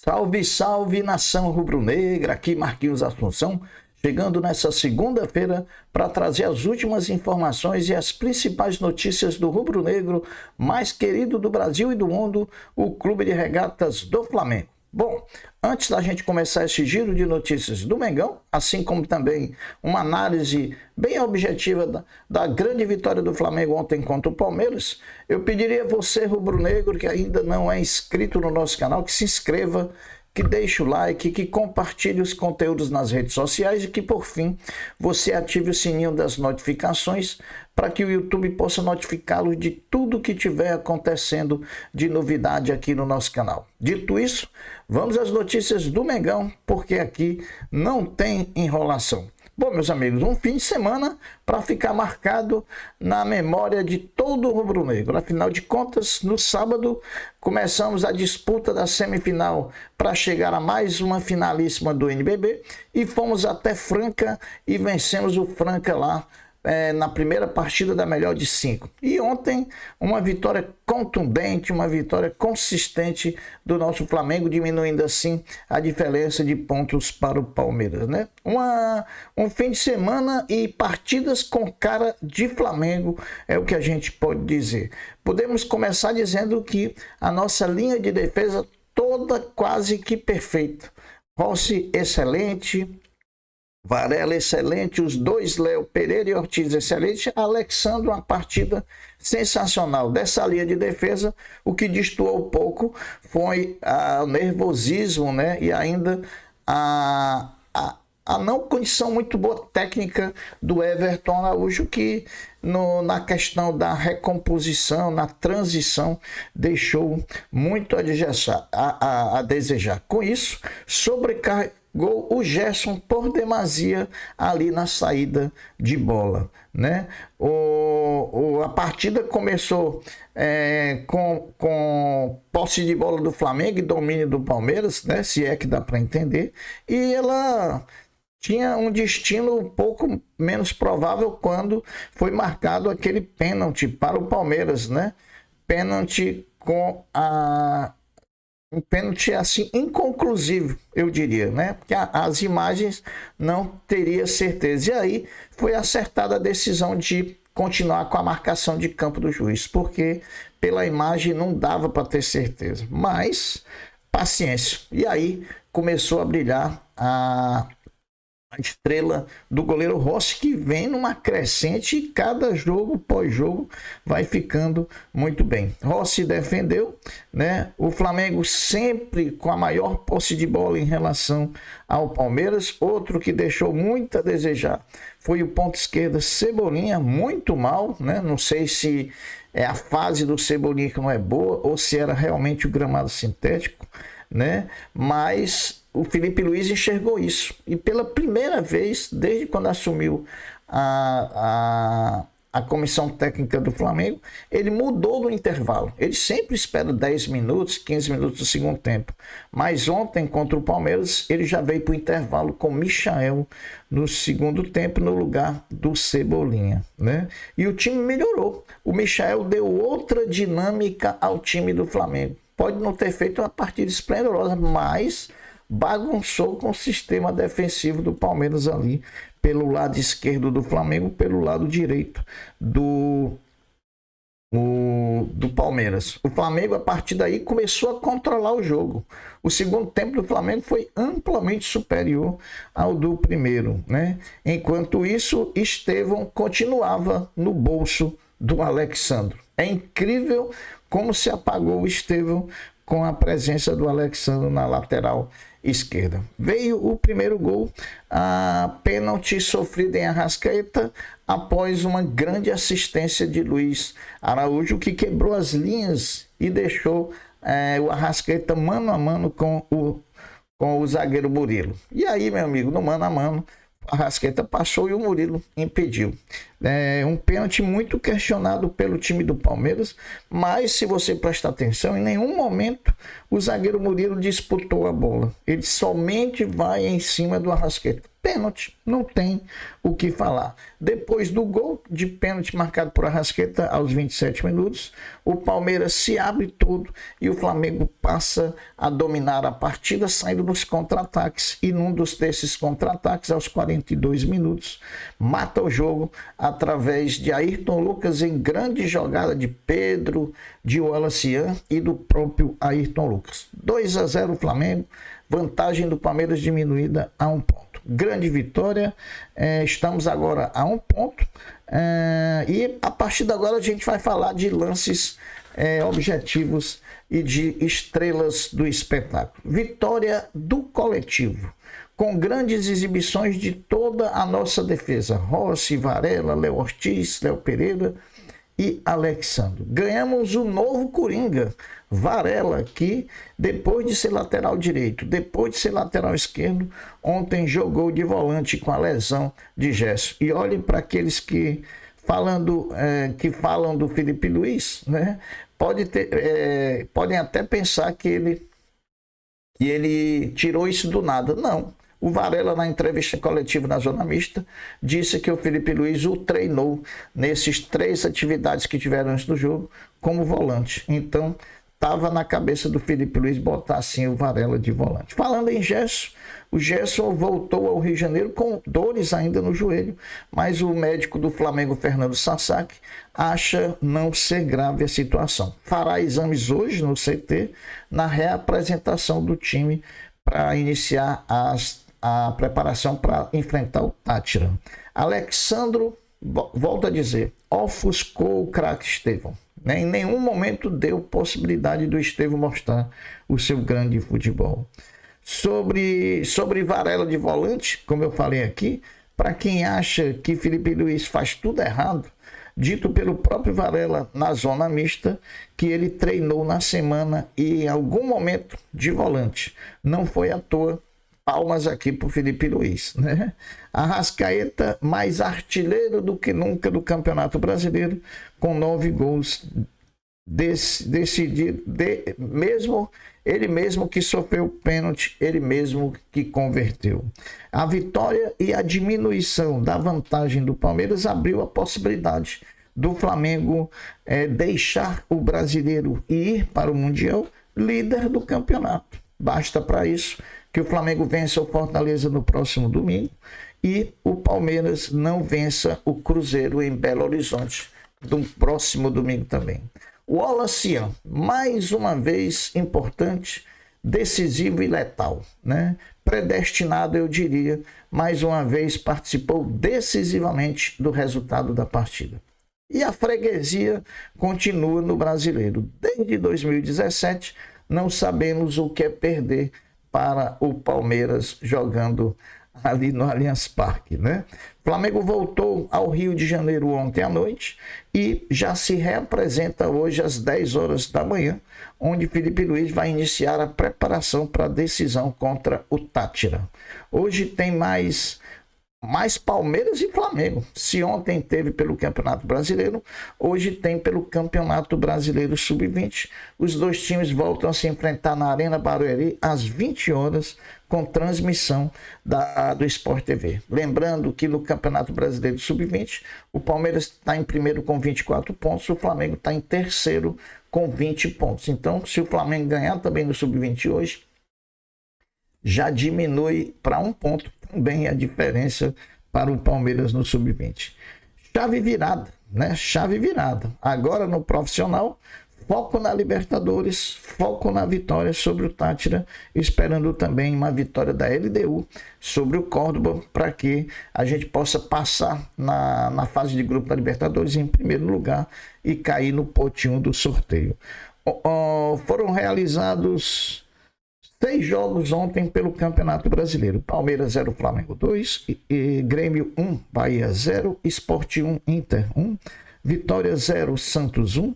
Salve, salve, nação rubro-negra, aqui Marquinhos Assunção, chegando nessa segunda-feira para trazer as últimas informações e as principais notícias do rubro-negro mais querido do Brasil e do mundo, o Clube de Regatas do Flamengo. Bom, antes da gente começar esse giro de notícias do Mengão, assim como também uma análise bem objetiva da grande vitória do Flamengo ontem contra o Palmeiras, eu pediria a você, rubro-negro, que ainda não é inscrito no nosso canal, que se inscreva, que deixe o like, que compartilhe os conteúdos nas redes sociais e que, por fim, você ative o sininho das notificações para que o YouTube possa notificá-lo de tudo que estiver acontecendo de novidade aqui no nosso canal. Dito isso, vamos às notícias do Mengão, porque aqui não tem enrolação. Bom, meus amigos, um fim de semana para ficar marcado na memória de todo o rubro-negro. Afinal de contas, no sábado, começamos a disputa da semifinal para chegar a mais uma finalíssima do NBB e fomos até Franca e vencemos o Franca lá na primeira partida da melhor de 5. E ontem, uma vitória contundente, uma vitória consistente do nosso Flamengo, diminuindo assim a diferença de pontos para o Palmeiras, né? Um fim de semana e partidas com cara de Flamengo é o que a gente pode dizer. Podemos começar dizendo que a nossa linha de defesa toda quase que perfeita. Rossi excelente, Varela excelente, os dois Léo Pereira e Ortiz excelente, Alexandre uma partida sensacional. Dessa linha de defesa, o que destoou um pouco foi o nervosismo, né? E ainda a não condição muito boa técnica do Everton Araújo, que na questão da recomposição, na transição, deixou muito a desejar. Com isso, sobrecarregou o Gerson por demasia ali na saída de bola, né? A partida começou com posse de bola do Flamengo e domínio do Palmeiras, né? Se é que dá para entender, e ela tinha um destino um pouco menos provável quando foi marcado aquele pênalti para o Palmeiras, né? Pênalti um pênalti assim inconclusivo, eu diria, né? Porque as imagens não teria certeza. E aí foi acertada a decisão de continuar com a marcação de campo do juiz, porque pela imagem não dava para ter certeza. Mas paciência. E aí começou a brilhar a estrela do goleiro Rossi, que vem numa crescente e cada jogo pós-jogo vai ficando muito bem. Rossi defendeu, né? O Flamengo sempre com a maior posse de bola em relação ao Palmeiras. Outro que deixou muito a desejar foi o ponto esquerda Cebolinha, muito mal, né? Não sei se é a fase do Cebolinha que não é boa ou se era realmente o gramado sintético, né? Mas o Felipe Luiz enxergou isso e pela primeira vez desde quando assumiu a comissão técnica do Flamengo, ele mudou do intervalo. Ele sempre espera 10 minutos, 15 minutos do segundo tempo, mas ontem contra o Palmeiras ele já veio para o intervalo com Michael no segundo tempo no lugar do Cebolinha, né? E o time melhorou. O Michael deu outra dinâmica ao time do Flamengo. Pode não ter feito uma partida esplendorosa, mas bagunçou com o sistema defensivo do Palmeiras ali, pelo lado esquerdo do Flamengo, pelo lado direito do Palmeiras. O Flamengo, a partir daí, começou a controlar o jogo. O segundo tempo do Flamengo foi amplamente superior ao do primeiro, né? Enquanto isso, Estevão continuava no bolso do Alexandre. É incrível como se apagou o Estevão com a presença do Alexandre na lateral esquerda. Veio o primeiro gol, a pênalti sofrido em Arrascaeta após uma grande assistência de Luiz Araújo, que quebrou as linhas e deixou o Arrascaeta mano a mano com o zagueiro Murilo. E aí, meu amigo, no mano a mano, a Arrascaeta passou e o Murilo impediu. Um pênalti muito questionado pelo time do Palmeiras, mas se você prestar atenção, em nenhum momento o zagueiro Murilo disputou a bola. Ele somente vai em cima do Arrascaeta. Pênalti, não tem o que falar. Depois do gol de pênalti marcado por Arrascaeta aos 27 minutos, o Palmeiras se abre todo e o Flamengo passa a dominar a partida, saindo nos contra-ataques. E num desses contra-ataques, aos 42 minutos, mata o jogo através de Ayrton Lucas em grande jogada de Pedro, de Wallace e do próprio Ayrton Lucas. 2-0 Flamengo, vantagem do Palmeiras diminuída a 1 ponto. Grande vitória, estamos agora a 1 ponto, e a partir de agora a gente vai falar de lances objetivos e de estrelas do espetáculo. Vitória do coletivo, com grandes exibições de toda a nossa defesa, Rossi, Varela, Léo Ortiz, Léo Pereira e Alexandre. Ganhamos o novo Coringa, Varela, que depois de ser lateral direito, depois de ser lateral esquerdo, ontem jogou de volante com a lesão de Gerson. E olhem para aqueles que falam do Felipe Luiz, né? Podem até pensar que ele tirou isso do nada. Não. O Varela, na entrevista coletiva na Zona Mista, disse que o Felipe Luiz o treinou nesses 3 atividades que tiveram antes do jogo como volante. Então, estava na cabeça do Felipe Luiz botar assim o Varela de volante. Falando em Gerson, o Gerson voltou ao Rio de Janeiro com dores ainda no joelho, mas o médico do Flamengo, Fernando Sasaki, acha não ser grave a situação. Fará exames hoje no CT, na reapresentação do time para iniciar a preparação para enfrentar o Táchira. Alexandro, volta a dizer, ofuscou o craque Estevão. Em nenhum momento deu possibilidade do Estevão mostrar o seu grande futebol. Sobre Varela de volante, como eu falei aqui, para quem acha que Felipe Luiz faz tudo errado, dito pelo próprio Varela na Zona Mista, que ele treinou na semana e em algum momento de volante. Não foi à toa. Palmas aqui para o Felipe Luiz, né? Arrascaeta, mais artilheiro do que nunca do Campeonato Brasileiro, com 9 gols decididos, ele mesmo que sofreu o pênalti, ele mesmo que converteu. A vitória e a diminuição da vantagem do Palmeiras abriu a possibilidade do Flamengo deixar o brasileiro e ir para o Mundial líder do campeonato. Basta para isso que o Flamengo vença o Fortaleza no próximo domingo e o Palmeiras não vença o Cruzeiro em Belo Horizonte no próximo domingo também. O Wallace, mais uma vez importante, decisivo e letal, né? Predestinado, eu diria, mais uma vez participou decisivamente do resultado da partida. E a freguesia continua no brasileiro. Desde 2017, não sabemos o que é perder para o Palmeiras jogando ali no Allianz Parque, né? Flamengo voltou ao Rio de Janeiro ontem à noite e já se reapresenta hoje às 10 horas da manhã, onde Felipe Luiz vai iniciar a preparação para a decisão contra o Táchira. Hoje tem mais Palmeiras e Flamengo. Se ontem teve pelo Campeonato Brasileiro, hoje tem pelo Campeonato Brasileiro Sub-20. Os dois times voltam a se enfrentar na Arena Barueri às 20 horas, com transmissão do Sport TV. Lembrando que no Campeonato Brasileiro Sub-20, o Palmeiras está em primeiro com 24 pontos, o Flamengo está em terceiro com 20 pontos. Então, se o Flamengo ganhar também no Sub-20 hoje, já diminui para 1 ponto também a diferença para o Palmeiras no Sub-20. Chave virada, né? Chave virada. Agora no profissional, foco na Libertadores, foco na vitória sobre o Táchira, esperando também uma vitória da LDU sobre o Córdoba, para que a gente possa passar na fase de grupo da Libertadores em primeiro lugar e cair no potinho do sorteio. Foram realizados 6 jogos ontem pelo Campeonato Brasileiro. Palmeiras 0, Flamengo 2, Grêmio 1, Bahia 0, Sport 1, Inter 1, Vitória 0, Santos 1,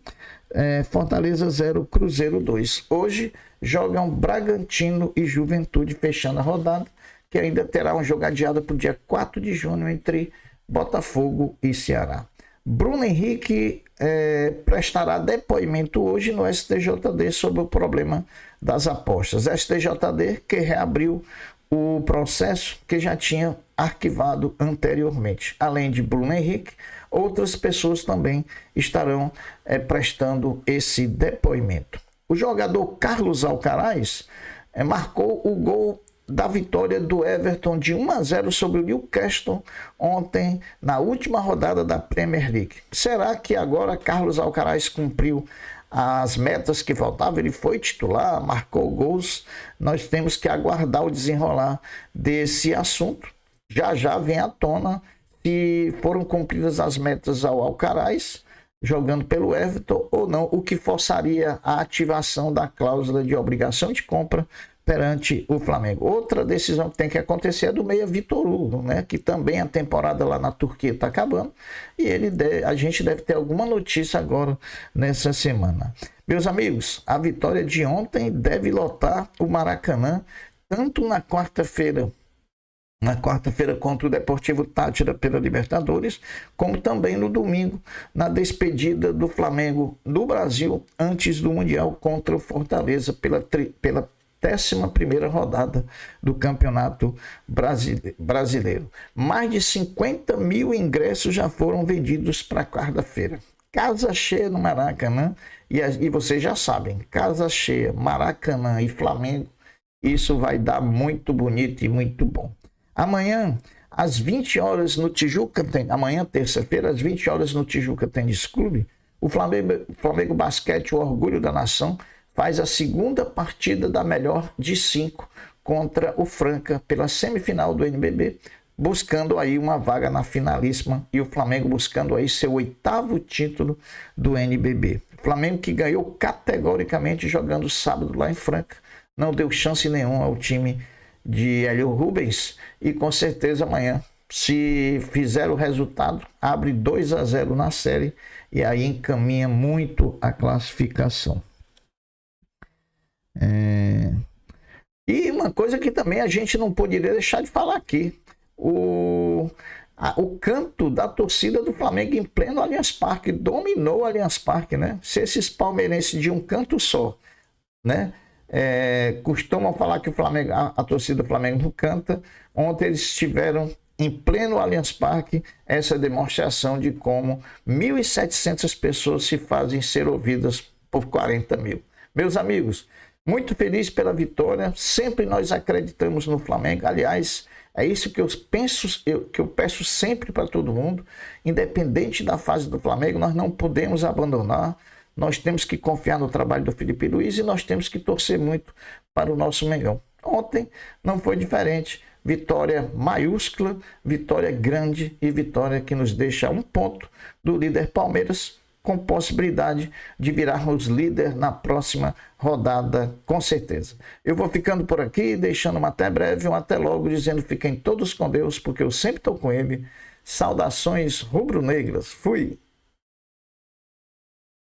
Fortaleza 0, Cruzeiro 2. Hoje jogam Bragantino e Juventude, fechando a rodada, que ainda terá uma jogo adiado para o dia 4 de junho entre Botafogo e Ceará. Bruno Henrique prestará depoimento hoje no STJD sobre o problema das apostas. STJD que reabriu o processo que já tinha arquivado anteriormente. Além de Bruno Henrique, outras pessoas também estarão prestando esse depoimento. O jogador Carlos Alcaraz marcou o gol da vitória do Everton de 1-0 sobre o Newcastle ontem, na última rodada da Premier League. Será que agora Carlos Alcaraz cumpriu as metas que faltavam? Ele foi titular, marcou gols. Nós temos que aguardar o desenrolar desse assunto. Já já vem à tona se foram cumpridas as metas ao Alcaraz, jogando pelo Everton ou não, o que forçaria a ativação da cláusula de obrigação de compra perante o Flamengo. Outra decisão que tem que acontecer é do meia Vitor Hugo, né? Que também a temporada lá na Turquia está acabando e a gente deve ter alguma notícia agora nessa semana. Meus amigos, a vitória de ontem deve lotar o Maracanã, tanto na quarta-feira contra o Deportivo Táchira pela Libertadores, como também no domingo, na despedida do Flamengo do Brasil antes do Mundial contra o Fortaleza pela 11ª rodada do Campeonato Brasileiro. Mais de 50 mil ingressos já foram vendidos para quarta-feira. Casa cheia no Maracanã, e vocês já sabem, casa cheia, Maracanã e Flamengo, isso vai dar muito bonito e muito bom. Amanhã, às 20 horas no Tijuca, amanhã, terça-feira, às 20 horas no Tijuca Tênis Clube, o Flamengo Basquete, o orgulho da nação, faz a segunda partida da melhor de 5 contra o Franca pela semifinal do NBB, buscando aí uma vaga na finalíssima e o Flamengo buscando aí seu 8º título do NBB. O Flamengo que ganhou categoricamente jogando sábado lá em Franca, não deu chance nenhuma ao time de Hélio Rubens e com certeza amanhã, se fizer o resultado, abre 2-0 na série e aí encaminha muito a classificação. E uma coisa que também a gente não poderia deixar de falar aqui, o canto da torcida do Flamengo em pleno Allianz Parque, dominou o Allianz Parque, né? Se esses palmeirenses de um canto só, né? Costumam falar que a torcida do Flamengo não canta, ontem eles estiveram em pleno Allianz Parque, essa demonstração de como 1.700 pessoas se fazem ser ouvidas por 40 mil. Meus amigos, muito feliz pela vitória, sempre nós acreditamos no Flamengo, aliás, é isso que eu peço sempre para todo mundo, independente da fase do Flamengo, nós não podemos abandonar, nós temos que confiar no trabalho do Felipe Luiz e nós temos que torcer muito para o nosso Mengão. Ontem não foi diferente, vitória maiúscula, vitória grande e vitória que nos deixa 1 ponto do líder Palmeiras, com possibilidade de virarmos líder na próxima rodada, com certeza. Eu vou ficando por aqui, deixando um até breve, um até logo, dizendo fiquem todos com Deus, porque eu sempre estou com ele. Saudações rubro-negras. Fui!